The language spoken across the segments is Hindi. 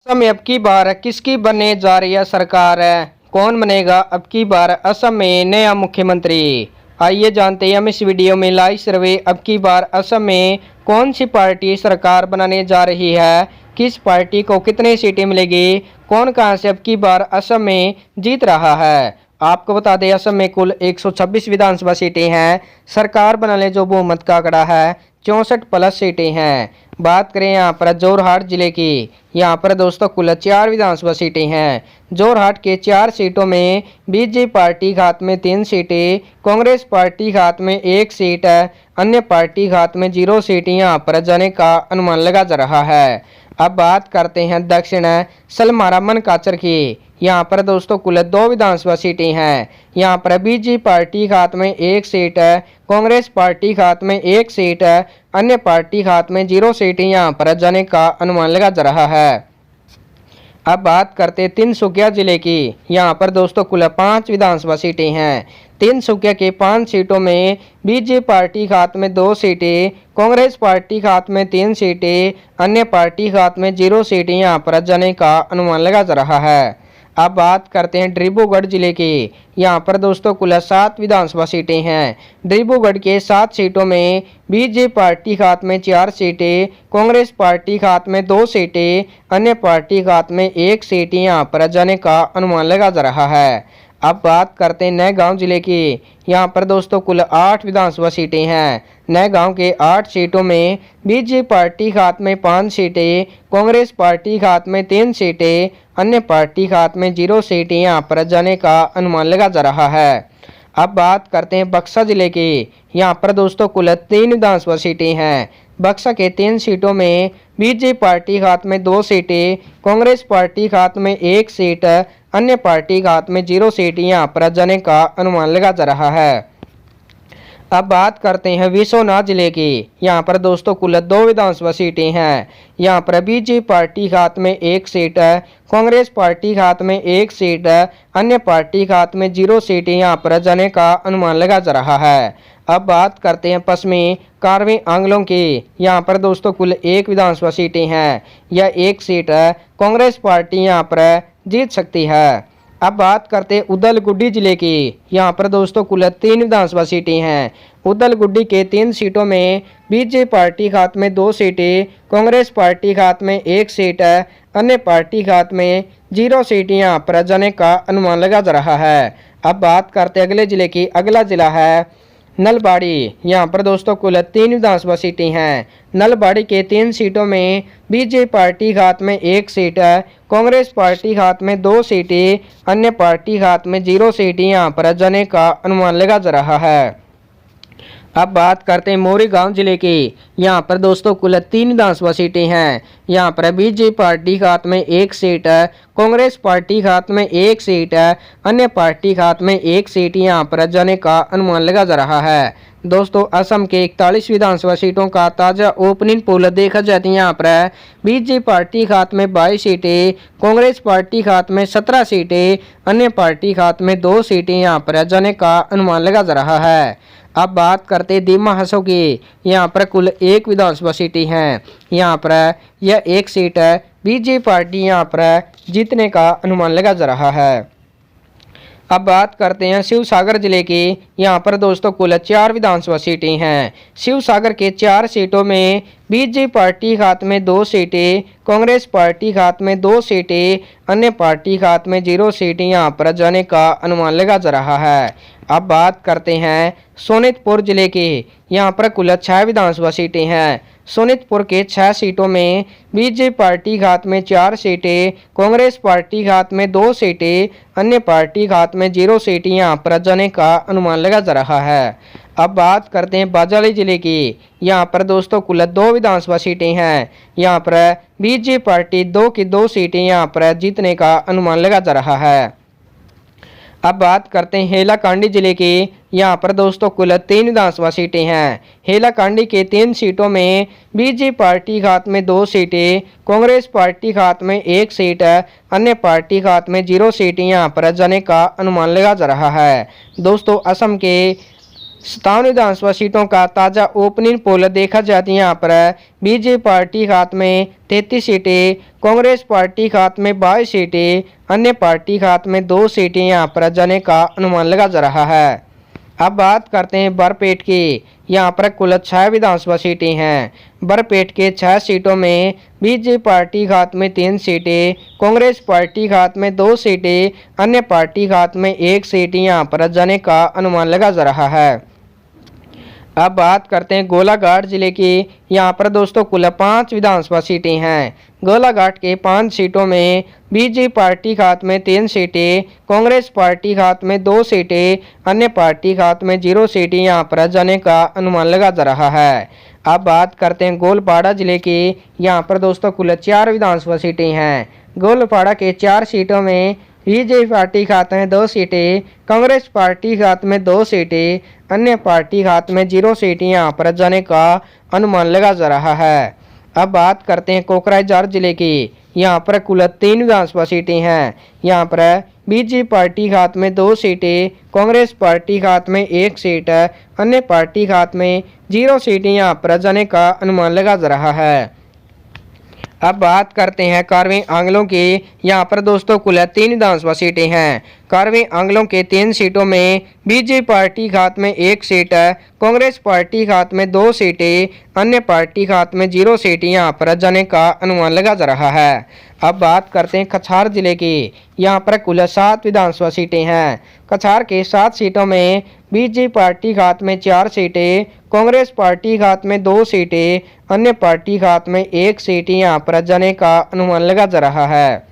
असम में अब की बार किसकी बनने जा रही है सरकार है? कौन बनेगा अब की बार असम में नया मुख्यमंत्री? आइए जानते हैं हम इस वीडियो में लाइव सर्वे अब की बार असम में कौन सी पार्टी सरकार बनाने जा रही है, किस पार्टी को कितनी सीटें मिलेगी, कौन कहां से अब की बार असम में जीत रहा है। आपको बता दें असम में कुल 126 विधानसभा सीटें हैं। सरकार बनाने जो बहुमत का आंकड़ा है 64+ सीटें हैं। बात करें यहाँ पर जोरहाट जिले की, यहाँ पर दोस्तों कुल 4 विधानसभा सीटें हैं। जोरहाट के 4 सीटों में बीजेपी पार्टी के हाथ में 3 सीटें, कांग्रेस पार्टी के हाथ में 1 सीट है, अन्य पार्टी के हाथ में 0 सीटें यहाँ पर जाने का अनुमान लगा जा रहा है। अब बात करते हैं दक्षिण सलमारा मनकाचर की, यहाँ पर दोस्तों कुल 2 विधानसभा सीटें हैं। यहाँ पर बीजेपी पार्टी के हाथ में 1 सीट है, कांग्रेस पार्टी के हाथ में 1 सीट है, अन्य पार्टी के हाथ में 0 सीटें यहाँ पर जाने का अनुमान लगा जा रहा है। अब बात करते तिनसुकिया जिले की, यहाँ पर दोस्तों कुल 5 विधानसभा सीटें हैं। तिनसुकिया के 5 सीटों में बीजेपी पार्टी के हाथ में 2 सीटें, कांग्रेस पार्टी के हाथ में 3 सीटें, अन्य पार्टी के हाथ में 0 सीटें यहाँ पर जाने का अनुमान लगा जा रहा है। अब बात करते हैं डिब्रूगढ़ जिले की, यहाँ पर दोस्तों कुल 7 विधानसभा सीटें हैं। डिब्रूगढ़ के 7 सीटों में बीजेपी पार्टी के हाथ में 4 सीटें, कांग्रेस पार्टी के हाथ में 2 सीटें, अन्य पार्टी के हाथ में 1 सीट यहाँ पर जाने का अनुमान लगा जा रहा है। अब बात करते हैं नए गांव जिले की, यहाँ पर दोस्तों कुल 8 विधानसभा सीटें हैं। नए गांव के 8 सीटों में बीजेपी पार्टी के हाथ में 5 सीटें, कांग्रेस पार्टी के हाथ में 3 सीटें, अन्य पार्टी के हाथ में 0 सीटें यहाँ पर जाने का अनुमान लगा जा रहा है। अब बात करते हैं बक्सर जिले की, यहाँ पर दोस्तों कुल 3 विधानसभा सीटें हैं। बक्सर के 3 सीटों में बीजेपी पार्टी के हाथ में 2 सीटें, कांग्रेस पार्टी के हाथ में 1 सीट, अन्य पार्टी के हाथ में 0 सीट यहाँ पर जाने का अनुमान लगा जा रहा है। अब बात करते हैं विश्वनाथ जिले की, यहाँ पर दोस्तों कुल 2 विधानसभा सीटें हैं। यहाँ पर बीजेपी पार्टी के हाथ में 1 सीट है, कांग्रेस पार्टी के हाथ में 1 सीट है, अन्य पार्टी के हाथ में 0 सीटें यहाँ पर जाने का अनुमान लगा जा रहा है। अब बात करते हैं पश्चिमी कारवी आंगलों की, यहाँ पर दोस्तों कुल 1 विधानसभा सीटें हैं। यह 1 सीट है, कांग्रेस पार्टी यहाँ पर जीत सकती है। अब बात करते हैं उदलगुड्डी जिले की, यहाँ पर दोस्तों कुल 3 विधानसभा सीटें हैं। उदलगुड्डी के 3 सीटों में बीजेपी पार्टी के हाथ में 2 सीटें, कांग्रेस पार्टी के हाथ में 1 सीट है, अन्य पार्टी के हाथ में 0 सीटें यहाँ पर जाने का अनुमान लगा जा रहा है। अब बात करते हैं अगले जिले की, अगला जिला है नलबाड़ी, यहाँ पर दोस्तों कुल 3 विधानसभा सीटें हैं। नलबाड़ी के 3 सीटों में बीजेपी पार्टी के हाथ में 1 सीट है, कांग्रेस पार्टी के हाथ में 2 सीटें, अन्य पार्टी के हाथ में 0 सीटें यहाँ पर जाने का अनुमान लगा जा रहा है। अब बात करते हैं मोरीगांव जिले की, यहाँ पर दोस्तों कुल 3 विधानसभा सीटें हैं। यहाँ पर बीजेपी पार्टी के हाथ में 1 सीट है, कांग्रेस पार्टी के हाथ में 1 सीट है, अन्य पार्टी के हाथ में 1 सीट यहाँ पर जाने का अनुमान लगा जा रहा है। दोस्तों असम के 41 विधानसभा सीटों का ताज़ा ओपनिंग पोल देखा जाए तो यहाँ पर बीजेपी पार्टी के हाथ में 22 सीटें, कांग्रेस पार्टी के हाथ में 17 सीटें, अन्य पार्टी के हाथ में 2 सीटें यहाँ पर जाने का अनुमान लगा जा रहा है। अब बात करते हैं दिमा हसो की, यहाँ पर कुल 1 विधानसभा सीटें हैं। यहाँ पर यह 1 सीट है, बीजेपी पार्टी यहाँ पर जीतने का अनुमान लगा जा रहा है। अब बात करते हैं शिवसागर जिले की, यहाँ पर दोस्तों कुल 4 विधानसभा सीटें हैं। शिवसागर के 4 सीटों में बीजेपी पार्टी के हाथ में 2 सीटें, कांग्रेस पार्टी के हाथ में 2 सीटें, अन्य पार्टी के हाथ में 0 सीटें यहाँ पर जाने का अनुमान लगा जा रहा है। अब बात करते हैं सोनितपुर जिले की, यहाँ पर कुल 6 विधानसभा सीटें हैं। सोनितपुर के 6 सीटों में बीजेपी पार्टी के हाथ में 4 सीटें, कांग्रेस पार्टी के हाथ में 2 सीटें, अन्य पार्टी के हाथ में 0 सीटें यहाँ पर जाने का अनुमान लगा जा रहा है। अब बात करते हैं बाजाली जिले की, यहाँ पर दोस्तों कुल 2 विधानसभा सीटें हैं। यहाँ पर बीजेपी पार्टी 2 की 2 सीटें यहाँ पर जीतने का अनुमान लगा जा रहा है। अब बात करते हैं हेलाकांडी जिले की, यहाँ पर दोस्तों कुल 3 विधानसभा सीटें हैं। हेलाकांडी के 3 सीटों में बीजेपी पार्टी के हाथ में 2 सीटें, कांग्रेस पार्टी के हाथ में 1 सीट है, अन्य पार्टी के हाथ में 0 सीटें यहाँ पर जाने का अनुमान लगा जा रहा है। दोस्तों असम के 57 विधानसभा सीटों का ताज़ा ओपनिंग पोल देखा जाती है। यहाँ पर बीजेपी पार्टी के हाथ में 33 सीटें, कांग्रेस पार्टी के हाथ में 22 सीटें, अन्य पार्टी के हाथ में 2 सीटें यहाँ पर जाने का अनुमान लगा जा रहा है। अब बात करते हैं बरपेट की। यहाँ पर कुल 6 विधानसभा सीटें हैं। बरपेट के 6 सीटों में बीजेपी पार्टी के हाथ में 3 सीटें, कांग्रेस पार्टी के हाथ में 2 सीटें, अन्य पार्टी के हाथ में 1 सीट यहाँ पर जाने का अनुमान लगा जा रहा है। अब बात करते हैं गोलाघाट जिले की। यहाँ पर दोस्तों कुल 5 विधानसभा सीटें हैं। गोलाघाट के 5 सीटों में बीजेपी पार्टी के हाथ में 3 सीटें, कांग्रेस पार्टी के हाथ में 2 सीटें, अन्य पार्टी के हाथ में 0 सीटें यहाँ पर जाने का अनुमान लगा जा रहा है। अब बात करते हैं गोलपाड़ा जिले की। यहाँ पर दोस्तों कुल 4 विधानसभा सीटें हैं। गोलपाड़ा के 4 सीटों में बीजेपी पार्टी के हाथ में 2 सीटें, कांग्रेस पार्टी के हाथ में 2 सीटें, अन्य पार्टी के हाथ में 0 सीटें यहाँ पर जाने का अनुमान लगा जा रहा है। अब बात करते हैं कोकराझार जिले की। यहाँ पर कुल 3 विधानसभा सीटें हैं। यहाँ पर बीजेपी पार्टी के हाथ में 2 सीटें, कांग्रेस पार्टी के हाथ में 1 सीट, अन्य पार्टी के हाथ में 0 सीटें यहाँ पर जाने का अनुमान लगा जा रहा है। अब बात करते हैं कार्रवाई आंगलों की। यहाँ पर दोस्तों कुल 3 विधानसभा सीटें हैं। कार्रवाई आंगलों के 3 सीटों में बीजेपी पार्टी के हाथ में 1 सीट, कांग्रेस पार्टी के हाथ में 2 सीटें, अन्य पार्टी के हाथ में 0 सीटें यहाँ पर जाने का अनुमान लगा जा रहा है। अब बात करते हैं कछार जिले की। यहाँ पर कुल 7 विधानसभा सीटें हैं। कछार के 7 सीटों में बीजेपी पार्टी के हाथ में 4 सीटें, कांग्रेस पार्टी के हाथ में 2 सीटें, अन्य पार्टी के हाथ में 1 सीट यहाँ पर जाने का अनुमान लगा जा रहा है।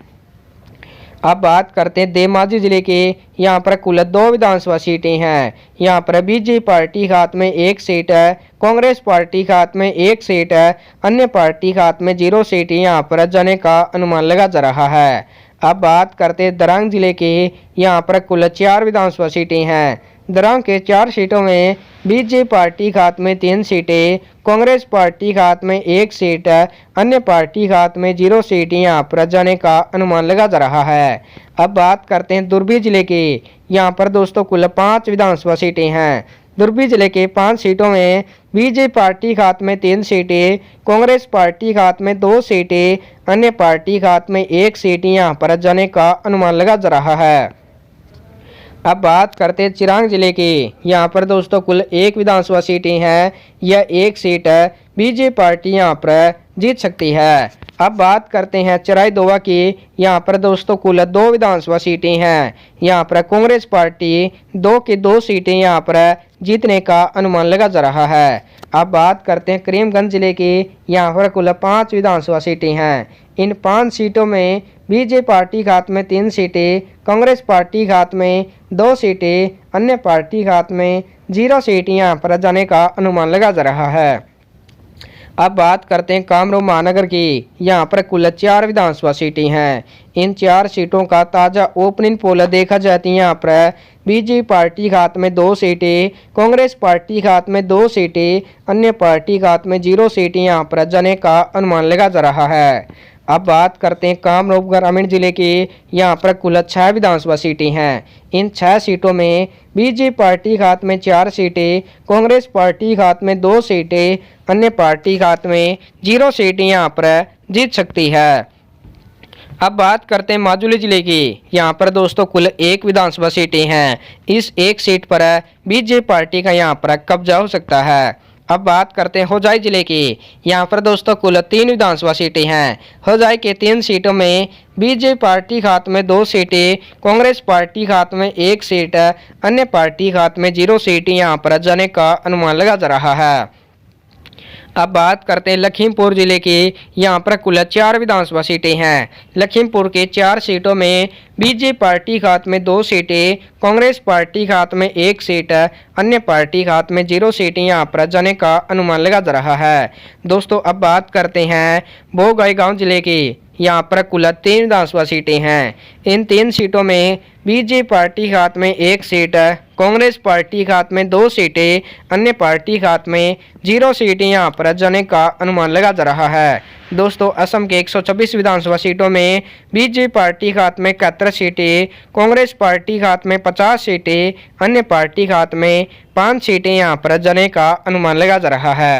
अब बात करते हैं धेमाजी जिले के। यहाँ पर कुल 2 विधानसभा सीटें हैं। यहाँ पर बीजेपी पार्टी के हाथ में 1 सीट है, कांग्रेस पार्टी के हाथ में 1 सीट है, अन्य पार्टी के हाथ में 0 सीट यहाँ पर जाने का अनुमान लगा जा रहा है। अब बात करते हैं दरंग जिले के। यहाँ पर कुल 4 विधानसभा सीटें हैं। दरंग के 4 सीटों में बीजेपी पार्टी के हाथ में 3 सीटें, कांग्रेस पार्टी के हाथ में 1 सीट, अन्य पार्टी के हाथ में 0 सीट यहाँ पर जाने का अनुमान लगा जा रहा है। अब बात करते हैं दुर्भी जिले की। यहाँ पर दोस्तों कुल 5 विधानसभा सीटें हैं। दुर्भी जिले के 5 सीटों में बीजेपी पार्टी के हाथ में 3 सीटें, कांग्रेस पार्टी के हाथ में 2 सीटें, अन्य पार्टी के हाथ में 1 सीट यहाँ पर जाने का अनुमान लगा जा रहा है। अब बात करते हैं चिरांग जिले की। यहाँ पर दोस्तों कुल 1 विधानसभा सीटें हैं। यह 1 सीट है बीजेपी पार्टी यहाँ पर जीत सकती है। अब बात करते हैं चराईदोवा की। यहाँ पर दोस्तों कुल 2 विधानसभा सीटें हैं। यहाँ पर कांग्रेस पार्टी 2 की 2 सीटें यहाँ पर जीतने का अनुमान लगा जा रहा है। अब बात करते हैं करीमगंज जिले की। यहाँ पर कुल 5 विधानसभा सीटें हैं। इन 5 सीटों में बीजेपी पार्टी के हाथ में 3 सीटें, कांग्रेस पार्टी के हाथ में 2 सीटें, अन्य पार्टी के हाथ में 0 सीट यहाँ पर जाने का अनुमान लगा जा रहा है। अब बात करते हैं कामरूप महानगर की। यहाँ पर कुल 4 विधानसभा सीटें हैं। इन 4 सीटों का ताज़ा ओपनिंग पोल देखा जाती है। यहाँ पर बीजेपी पार्टी के हाथ में 2 सीटें, कांग्रेस पार्टी के हाथ में 2 सीटें, अन्य पार्टी के हाथ में 0 सीटें यहाँ पर जाने का अनुमान लगा जा रहा है। अब बात करते हैं कामरूप ग्रामीण जिले की। यहाँ पर कुल 6 विधानसभा सीटें हैं। इन 6 सीटों में बीजेपी पार्टी के हाथ में 4 सीटें, कांग्रेस पार्टी के हाथ में 2 सीटें, अन्य पार्टी के हाथ में 0 सीटें यहाँ पर जीत सकती है। अब बात करते हैं माजुली जिले की। यहाँ पर दोस्तों कुल 1 विधानसभा सीटें हैं। इस 1 सीट पर बीजेपी पार्टी का यहाँ पर कब्जा हो सकता है। अब बात करते हैं होजाई जिले की। यहाँ पर दोस्तों कुल 3 विधानसभा सीटें हैं। होजाई के 3 सीटों में बीजेपी पार्टी के हाथ में 2 सीटें, कांग्रेस पार्टी के हाथ में 1 सीट, अन्य पार्टी के हाथ में 0 सीटें यहाँ पर जाने का अनुमान लगा जा रहा है। अब बात करते हैं लखीमपुर जिले की। यहाँ पर कुल 4 विधानसभा सीटें हैं। लखीमपुर के 4 सीटों में बीजेपी पार्टी के हाथ में 2 सीटें, कांग्रेस पार्टी के हाथ में 1 सीट, अन्य पार्टी के हाथ में 0 सीटें यहाँ पर जाने का अनुमान लगा जा रहा है। दोस्तों अब बात करते हैं बोगाईगांव जिले की। यहाँ पर कुल 3 विधानसभा सीटें हैं। इन 3 सीटों में बीजेपी पार्टी के हाथ में 1 सीट, कांग्रेस पार्टी के हाथ में 2 सीटें, अन्य पार्टी के हाथ में 0 सीटें यहाँ पर जाने का अनुमान लगा जा रहा है। दोस्तों असम के 126 विधानसभा सीटों में बीजेपी पार्टी के हाथ में 71 सीटें, कांग्रेस पार्टी के हाथ में 50 सीटें, अन्य पार्टी के हाथ में 5 सीटें यहां पर जाने का अनुमान लगाया जा रहा है।